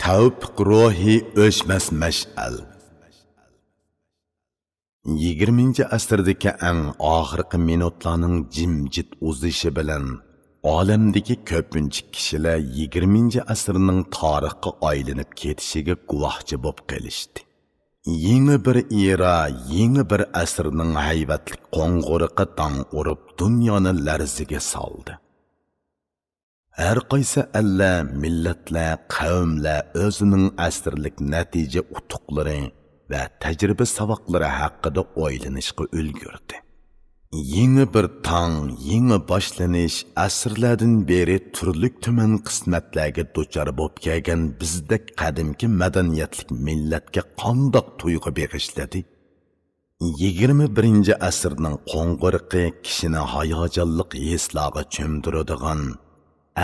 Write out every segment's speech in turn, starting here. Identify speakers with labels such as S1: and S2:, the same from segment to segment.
S1: Tavfiq ruhi o'chmas mash'al. 20 asrdagi eng oxirgi minutlarning jimjit uzishi bilan olamdagi ko'pincha kishilar 20 asrning tarixga aylanib ketishiga guvohchi bo'lib qolishdi. Yangi bir era, yangi bir asrning hayvatli qo'ng'iriqi dong urib dunyoni larziga soldi. Her qaysi alla, millatlar, qavmlar o'zining asrlik natija utuqlari va tajriba saboqlari haqida o'ylanishga ulgurdi. Yangi bir tong, yangi boshlanish asrlardan beri turli tuman qismatlarga duchor bo'lib kelgan bizdek qadimki madaniyatlik millatga qandoq tuyg'u bag'ishladi? 21 asrning qo'ng'iriqi kishini hayajonliq hislarga cho'mdiradigan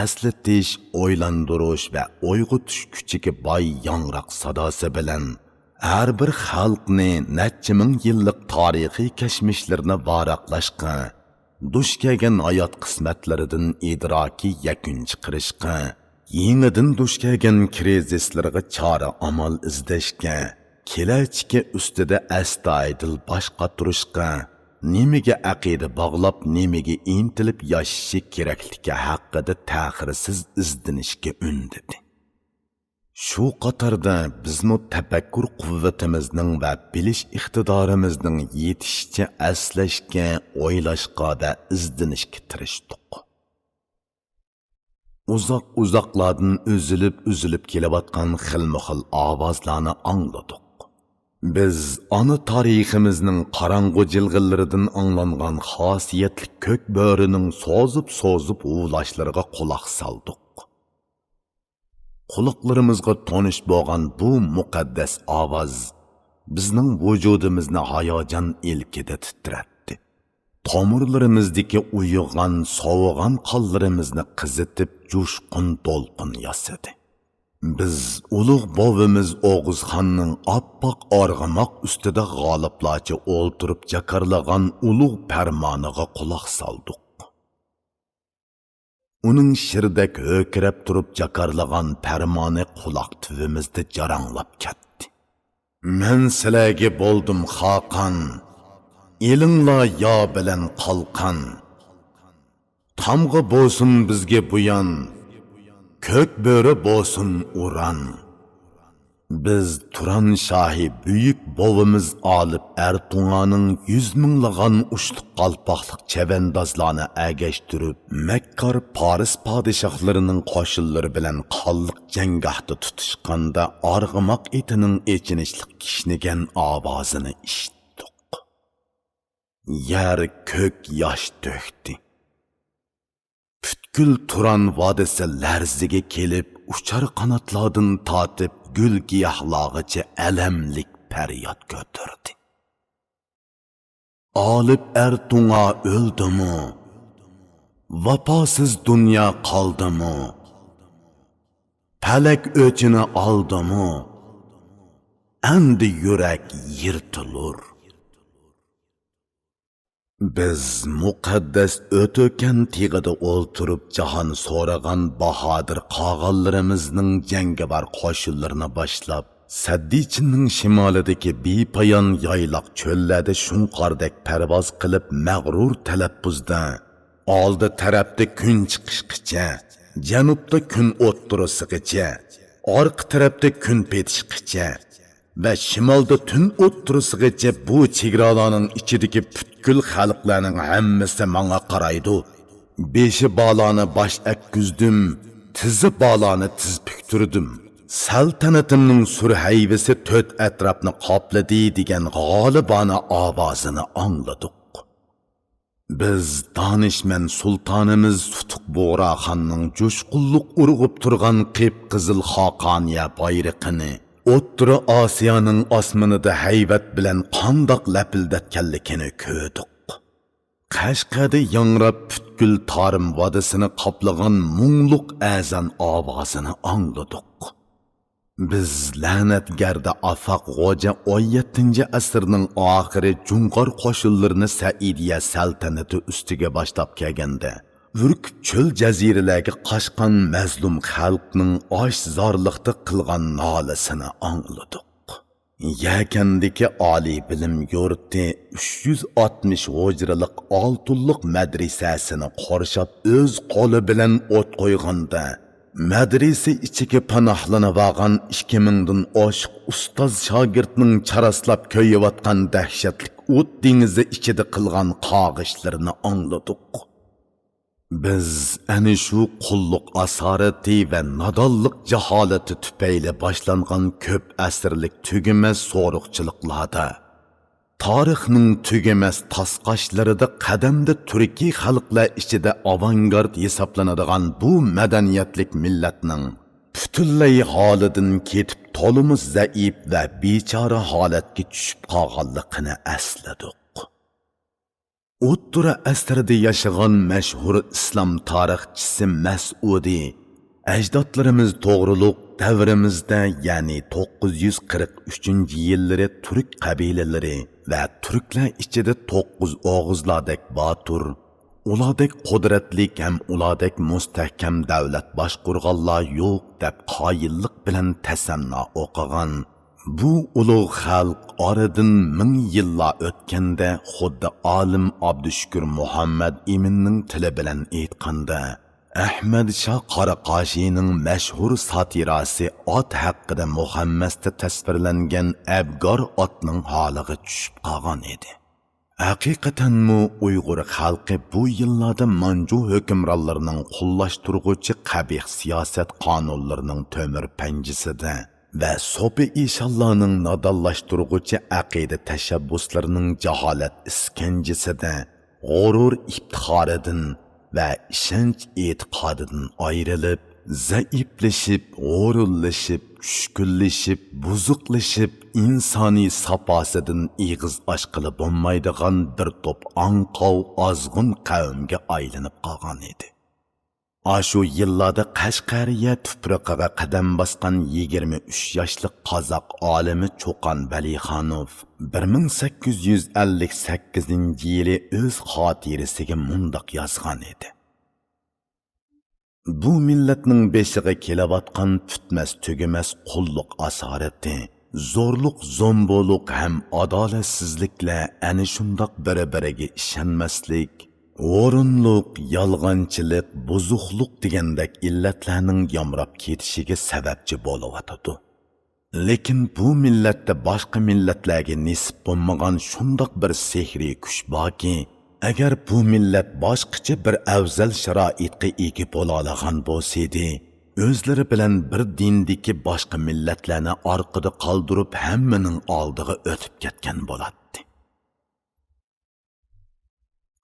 S1: aslatish, o'ylantirish va uyg'otish kuchiga boy yangroq sadosi bilan har bir xalqni necha ming yillik tarixiy kashmishlarni varaqlashga, duch kelgan hayot qismatlaridan idrokiy yakun chiqarishga, yangidan duch kelgan krizislarga chora amal izlashga, kelajagi ustida astoydil bosh qotirishga, nimaga aqida bog'lab, nimaga intilib yashashi kerakligi haqida ta'xirsiz izlanishga undadi. Shu qatorda bizmi tafakkur quvvatimizning va bilish iqtidorimizning yetishicha aslashga, o'ylashga va izlanishga tirishdik. Uzoq-uzoqlardan uzilib kelayotgan xilma-xil ovozlarni angladik. Biz ana tariximizning qorong'u jilg'illaridan anglangan xosiyatli ko'k bo'rining so'zib uvlashlariga quloq soldik. Quloqlarimizga tonish bo'lgan bu muqaddas ovoz bizning vujudimizni hayajon ilkida titratdi. Tomirlarimizdagi uyg'on, sovigan qonlarimizni qizitib, jo'shqin to'lqin yasadi. Biz ulug' bovimiz O'g'izxonning oppoq arg'amoq ustida g'oliblarcha o'ltirib jakarlagan ulug' farmoniga quloq soldik. Uning shirdak ho'kirab turib jakarlagan farmoni quloq tuvimizda jaranglab ketdi. Men sizlarga bo'ldim xoqon, elinglar yo bilan qalqon. Tamg'a bo'lsin bizga buyon, ko'k bo'ri bo'lsin uran. Biz Turan Shohi büyük bovimiz Alip Ertuğan'ın 100 minglagan uçluq qalpoqliq chavandozlarni agashtirib, Makkar Paris padişahlarının qo'shinlari bilan qonliq janggohda tutishganda arg'amoq etining echinishlik kishnigan ovozini eshitdik. Yer ko'k yosh to'kdi. Butkul Turan vodisi larziga kelib, uchar qanotlardan tatib gül giyahlağıcı elemlik feryat götürdü. Alip Ertuğ'a öldü mü? Vapasız dünya kaldı mı? Felek öcünü aldı mı? Endi yürek yırtılır. Biz muqaddas ötöken tig'ida o'ltirib jahon so'ragan bahodir qog'onlarimizning jangovar qo'shinlarini boshlab, Saddichinning shimolidagi bepoyon yayloq cho'llarda shunqordek parvoz qilib mag'rur talaffuzda oldi tarafda kun chiqishgacha, janubda kun o'ttirisigacha, orqa tarafda kun petishgacha ve shimolda tun o'ttirisigacha bu chegaralarning ichidagi butkul xalqlarning hammasi menga qaraydi. Beshi balani bosh akkuzdim, tizi balani tiz puktirdim. Saltanatimning surhayvisi to'rt atrofni qopladi degan g'olibona ovozini angladik. Biz danishman sultonimiz Tutuq Bo'raxonning jo'shqinlik urg'ib turgan qip-qizil xoqoniya bayrog'ini O'ttira Osiyoning osmonida hayvat bilan qandoq lapildatganligini ko'rdik. Qashqada yangrab butkul Tarim vodisini qoplagan mungluq azan ovozini angladik. Biz la'natgarda Afaq G'oja 17-asrning oxiri Junqor qo'shinlarini Saidiya saltanati ustiga boshlab kelganda, urkib cho'l jaziralarga qochgan mazlum xalqning ochzorlikda qilgan nolasini angladik. Yakandagi oliy bilim yurti 360 hujralik oltinlik madrasasini qorshab o'z qo'li bilan o't qo'yganda, madrasa ichiga panohlanib olgan 2000 dan oshiq ustoz shogirdning charaslab ko'yayotgan dahshatli o't dengizi ichida qilgan qog'ishlarini angladik. Biz ana shu qulluq asorati va nodonlik jaholati tufayli boshlangan ko'p asrlik tugamas so'riqchiliklarda, tarixning tugamas tasqashlarida qadamda turkiy xalqlar ichida avangard hisoblanadigan bu madaniyatlik millatning butunlay holidan ketib to'limiz zaif va bechora holatga tushib qolganligini esladik. O'ttura asrda yashagan mashhur islom tarixchisi Mas'udi ajdodlarimiz to'g'riliq davrimizda, ya'ni 943-yillari turk qabilalari va turklar ichida 9 o'g'izlardek botur, ulardek qudratli ham ulardek mustahkam davlat boshqurganlar yo'q deb qoyillik bilan tasanno o'qigan bu ulug' xalq oradan 1000 yillar o'tganda xuddi olim Abdushukur Muhammad Iminning tili bilan aytganda, Ahmad Shah Qaraqoshining mashhur satirasi ot haqida Muhammadda tasvirlangan Abgor otning holiga tushib qolgan edi. Haqiqatanmi Uyg'ur xalqi bu yillarda Manju hukmronlarining qo'llashtirg'uchi qabih siyosat qonunlarining to'mir panjisida va so'pi ishonlarning nodonlashtirg'uchi aqida tashabbuslarining jaholat iskanjisida g'urur iftixoridan va ishonch e'tiqodidan ayrilib, zaiflashib, g'ururlashib, tushkunlashib, buzuqlashib, insoniy safosidan ig'iz ochqili bo'lmaydigan bir to'p anqov ozg'un qavmga aylanib qolgan edi. Ashu yillarda Qashqariya tuprog'iga qadam bosgan 23 yoshli qozoq olimi Cho'qon Valixonov 1858-yili o'z xotirasiga mundoq yozgan edi. Bu millatning beshiga kelayotgan tutmas tugamas qulluq asorati, zo'rluq, zo'mbo'liq ham adolatsizliklar ana shundoq bir-biriga ishonmaslik, o'rinliq, yolg'onchilik, buzuqlik degandek illatlarning yomrab ketishiga sababchi bo'layotdi. Lekin bu millatda boshqa millatlarga nisb bo'lmagan shundoq bir sehriy kuch borki, agar bu millat boshqacha bir afzal sharoitga ega bo'la olgan bo'lsa-edi, o'zlari bilan bir dindagi boshqa millatlarni orqada qoldirib hammaning oldiga o'tib ketgan bo'ladi.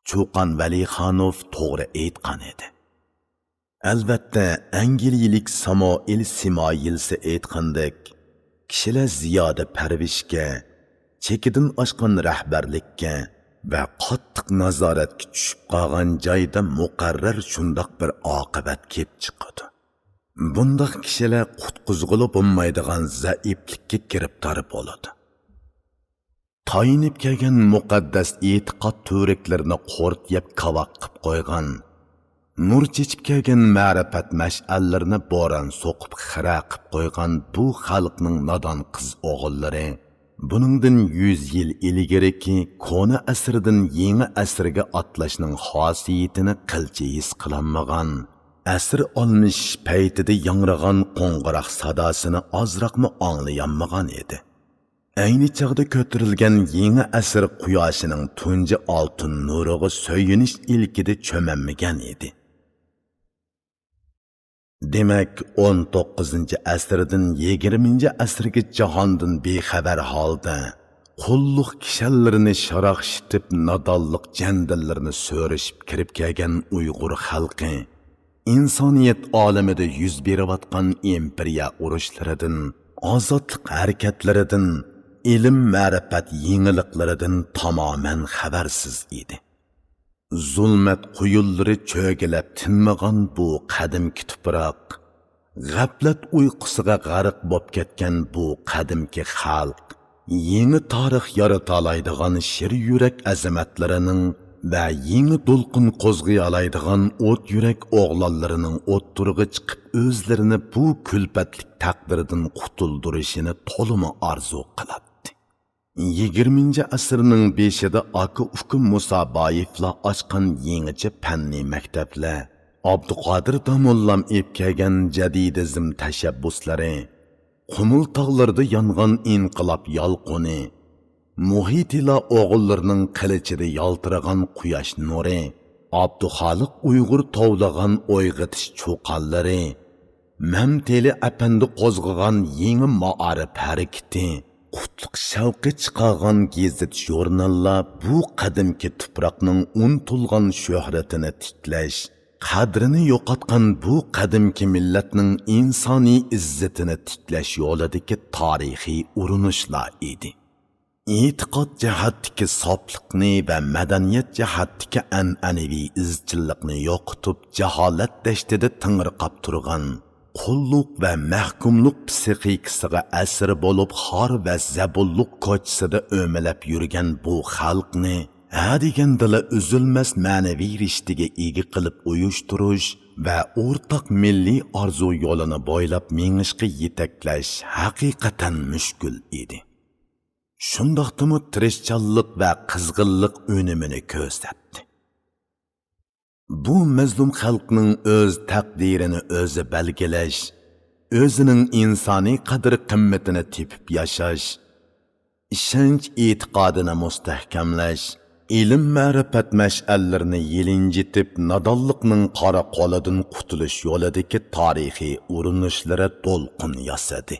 S1: Cho'qon Valixonov to'g'ri aytgan edi. Albatta, Angliyalik Samoil Simoyilsi aytgandek, kishilar ziyoda parvishga, chekidan oshgan rahbarlikka va qattiq nazoratga tushib qolgan joyda muqarrar shundoq bir oqibat kelib chiqadi. Bundaq kishilar qutqizg'ili bo'lmaydigan zaiflikka giribtor bo'ladi. Tayinib kelgan muqaddas e'tiqod to'riklarini qo'rtiyab kavoq qilib qo'ygan, nur chechib kelgan ma'rifat mash'allarini bo'ron so'qib xira qilib qo'ygan bu xalqning nodon qiz o'g'illari buningdan 100 yil ilgariki kona asrdan yangi asrga atlashning xosiyatini qilcha his qilolmagan, asr olmish paytida yangragan qo'ng'iroq sadosini ozroqmi anglayolmagan edi. Ayni chog'da ko'tarilgan yangi asr quyoshining tunji oltin nuriga so'yinish ilkida cho'manmagan edi. Demak, 19-asrdan 20-asrga jahondan bexabar holda qulluq kishanlarini sharoqshitib, nodonlik jandallarini so'rishib kirib kelgan Uyg'ur xalqi insoniyat olamida yuz berayotgan imperiya urushlaridan, ozodlik harakatlaridan, ilm ma'rifat yengiliklaridan tamoman xabarsiz edi. Zulmat quyullari cho'gilab tinmagan bu qadimki tuproq, g'aflat uyqusiga g'arq bo'lib ketgan bu qadimki xalq, yangi tarix yarata oladigan shir yurak azamatlarining va yangi to'lqin qo'zg'ay oladigan o't yurak o'g'lonlarining o'ttirig'i chiqib o'zlarini bu kulpatlik taqdirdan qutuldirishini to'limi orzu qiladi. 20 asrning beshida aka uka Musaboyevlar ochgan yangicha fanniy maktablar, Abduqodir Domollam ep kelgan jadidizm tashabbuslari, Qumul tog'larida yongan inqilob yolquni, Muhitila o'g'illarining qilichida yaltiragan quyosh nuri, Abduxoliq Uyg'ur tovlagan o'yg'itish cho'qonlari, Mamteli apandi qo'zg'agan yangi ma'arif harakati, qutluq shavqi chiqargan gazet jurnallar bu qadimki tuproqning unutilgan shuhratini tiklash, qadrini yo'qotgan bu qadimki millatning insoniy izzatini tiklash yo'lidagi tarixiy urinishlar edi. E'tiqod jihatdagi sofliqni va madaniyat jihatdagi an'anaviy izchillikni yo'qotib jaholat dashtida tingirqab turgan, qulluq va mahkumluq psixikasiga asir bo'lib xor va zabulluq ko'chisida o'malab yurgan bu xalqni degendila uzilmas ma'naviy rishtiga ega qilib uyushtirish va o'rtaq milliy orzu yo'lini bo'ylab mengishga yetaklash haqiqatan mushkul edi. Shundoqdimi tirishchanlik va qizg'inlik unumini ko'rsatdi. Bu mazlum xalqning o'z taqdirini o'zi belgilash, o'zining insoniy qadr-qimmatini tepib yashash, ishonch e'tiqodini mustahkamlash, ilm ma'rifat mash'allarini yelinjitib nodonlikning qora qo'lidan qutulish yo'lidagi tarixiy urinishlari to'lqin yasadi.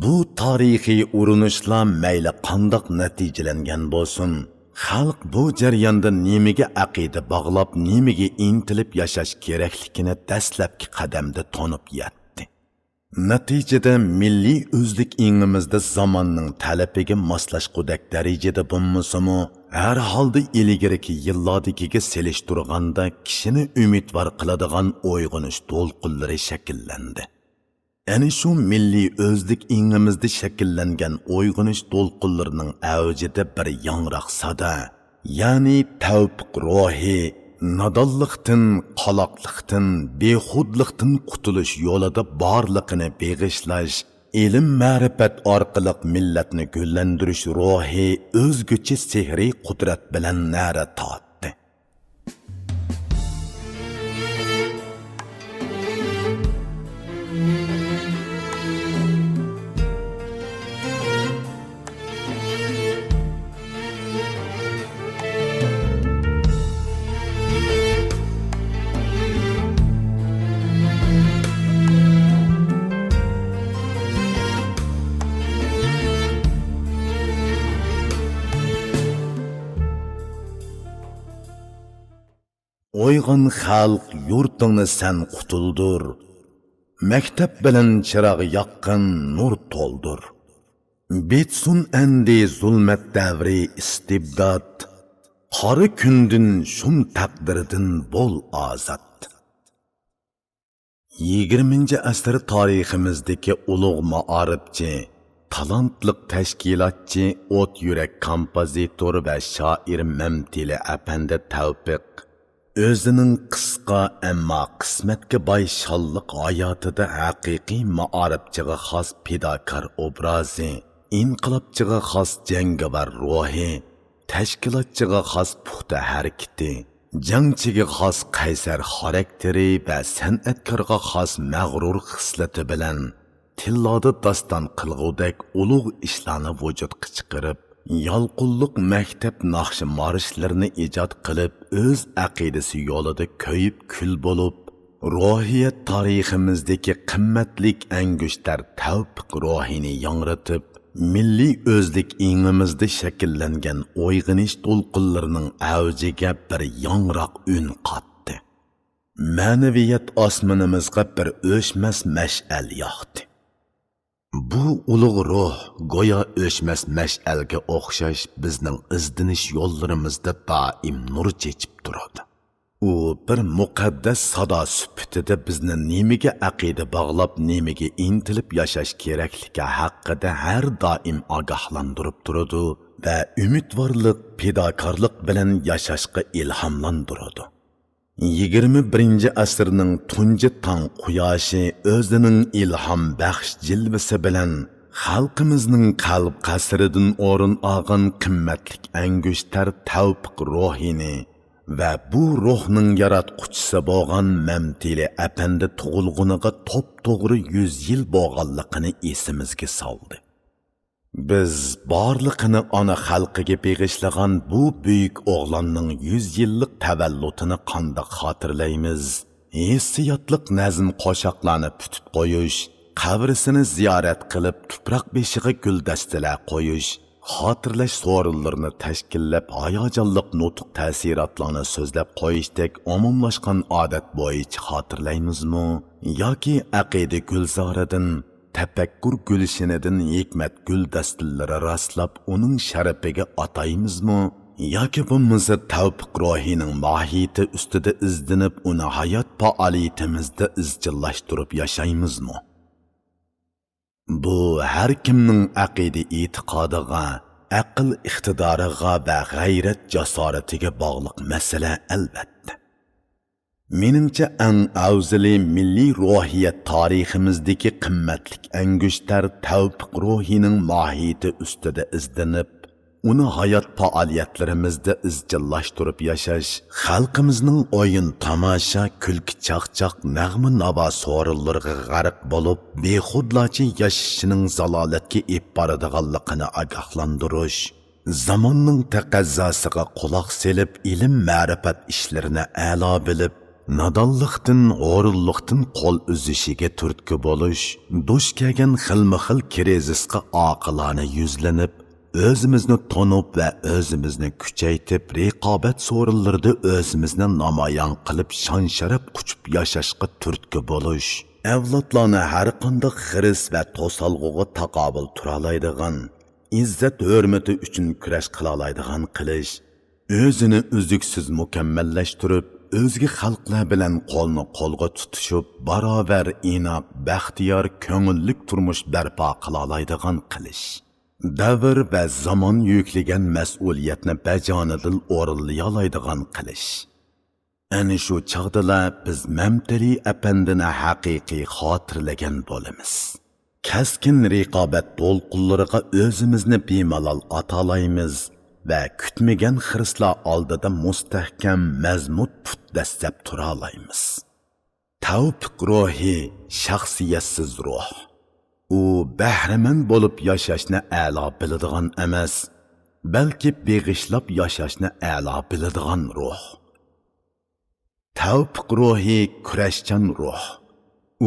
S1: Bu tarixiy urinishlar mayli qandoq natijalangan bo'lsin, xalq bu jarayonda nimaga aqida bog'lab, nimaga intilib yashash kerakligini dastlabki qadamda tonib yetdi. Natijada milliy o'zlik ingimizda zamonning talabiga moslashqudak darajada bo'lmasa-mu, har holda ilgiriki yillardagiga selishtirganda kishini umidvor qiladigan uyg'onish to'lqinlari shakllandi. Ana shu milliy o'zlik ingimizda shakllangan uyg'onish to'lqinlarining avjida bir yangroq sada, ya'ni tavfiq ruhi, nodonlikdan, qaloqlikdan, behudlikdan qutulish yo'lida borliqini beg'ishlash, ilm ma'rifat orqali millatni gullantirish ruhi o'zgucha sehriy qudrat bilan nara tortdi. O'yg'on xalq yurtingni sen qutuldur, maktab bilan chirog' yoqqin nur to'ldur. Betsun endi zulmet davri istibdod, qora kundin shum taqdirdin bol ozod. 20-asr tariximizdagi ulug' ma'arifchi, talantliq tashkilotchi, o't yurak kompozitor va shoir Mamteli apandi Tavfiq o'zining qisqa ammo qismatga boy sholliq hayotida haqiqiy ma'arifchiga xos fidokor obrazi, inqilobchiga xos jangovar ruhi, tashkilotchiga xos puxta harakati, jangchiga xos qaysar xarakteri va san'atkorga xos mag'rur xislati bilan tilloda doston qilg'udek ulug' ishlarni vujudga chiqarib, yolqulluq maktab naqshi marishlarini ijod qilib, o'z aqidasi yo'lida ko'yib kul bo'lib, ruhiyat tariximizdagi qimmatlik angushtar tavfiq ruhini yangratib, milliy o'zlik ingimizda shakllangan uyg'onish to'lqinlarining avjiga bir yangroq un qotdi. Ma'naviyat osmonimizga bir o'chmas mash'al yoqdi. Bu ulug' ruh go'yo o'chmas mash'alga o'xshash bizning izdinish yo'llarimizda doim nur chechib turadi. U bir muqaddas sado sifatida bizni nimaga aqida bog'lab, nimaga intilib yashash kerakligi haqida har doim ogohlantirib turadi va umidvorlik, fidokorlik bilan yashashga ilhomlantiradi. 21 asrning tunji tong quyoshi o'zining ilhom baxsh jilvasi bilan xalqimizning qalb qasridan o'rin olgan qimmatlik angushtar tavfiq ruhini va bu ruhning yaratquchisi bo'lgan Mamtili apandi tug'ilguniga to'p-to'g'ri 100 yil bo'lganligini esimizga soldi. Biz barliqini ona xalqiga beg'ishlagan bu buyuk o'g'lonning 100 yillik tavallutini qandoq xotirlaymiz? Hissiyotliq nazm qo'shoqlarni putib qo'yish, qabrisini ziyorat qilib tuproq beshiga guldastalar qo'yish, xotirlash so'rinlarini tashkillab hayajonliq nutq ta'sirotlarni so'zlab qo'yishdek umumlashgan odat bo'yicha xotirlaymizmi yoki aqida gulzoridan tafakkur gulshinidan hikmat guldastillari rastlab uning sharafiga ataymizmi yoki bo'lmasa tavfiq ruhining mohiyati ustida izdinib uni hayot faoliyatimizda izchillashtirib yashaymizmi? Bu har kimning aqida e'tiqodiga, aql iqtidoriga va g'ayrat jasoratiga bog'liq masala albatta. Menimcha eng afzali milliy ruhiyat tariximizdagi qimmatlik angushtar tavfiq ruhining mohiyati ustida izdinib, uni hayot faoliyatlarimizda izchillashtirib yashash, xalqimizning o'yin tomosha, kulki chaqchaq, nag'ma navo so'rinlariga g'arq bo'lib, bexudlarcha yashashining zalolatga ib boradiganligini ogohlantirish, zamonning taqozzosiga quloq selib, ilm ma'rifat ishlarini a'lo bilib, nadonlikdan, o'rinlikdan qo'l uzishiga turtki bo'lish, duch kelgan xilma-xil krizisga oqilona yuzlanib, o'zimizni tonib va o'zimizni kuchaytib, raqobat so'rinlarida o'zimizni namoyon qilib, shon-sharaf quchib yashashga turtki bo'lish, avlodlarni har qanday xiris va to'salg'uga taqobil tura oladigan, izzat hurmati uchun kurash qila oladigan qilish, o'zini uzuksiz mukammallashtirib, o'zga xalqlar bilan qo'lni qo'lga tutishib, barobar inoq, baxtiyor, ko'ngillik turmush barpo qila oladigan qilish. Davr va zamon yuklagan mas'uliyatni bajonidil o'rinlay oladigan qilish. Ana shu chog'da biz Mamtili apandini haqiqiy xotirlagan bo'lamiz. Kaskin raqobat to'lqinlariga o'zimizni bemalol atalaymiz va kutmagan xirislar oldida mustahkam mazmut put dastlab tura olamiz. Tavfiq ruhi shaxsiyatsiz ruh. U bahramand bo'lib yashashni a'lo biladigan emas, balki beg'ishlab yashashni a'lo biladigan ruh. Tavfiq ruhi kurashchan ruh.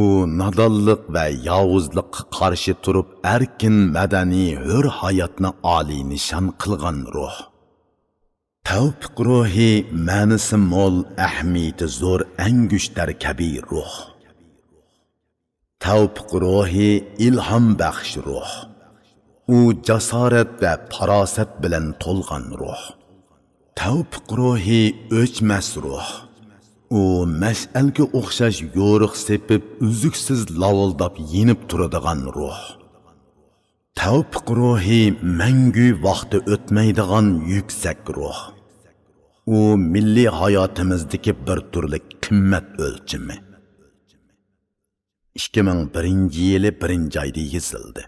S1: U nadonlik va yovuzlikqa qarshi turib, erkin madaniy hur hayotni oliy nishon qilgan ruh. Tavfiq ruhi ma'nisi mo'l, ahamiyati zo'r, angushtar kabi ruh. Tavfiq ruhi ilhom baxsh ruh. U jasorat va farosat bilan to'lgan ruh. Tavfiq ruhi o'chmas ruh. U mash'alga o'xshash yo'riq sepib, uzuksiz lavildab yenib turadigan ruh. Tavfiq ruhi mangu vaqti o'tmaydigan yuksak ruh. U milliy hayotimizdagi bir turli qimmat o'lchami. 2001 yili 1 oyda yozildi.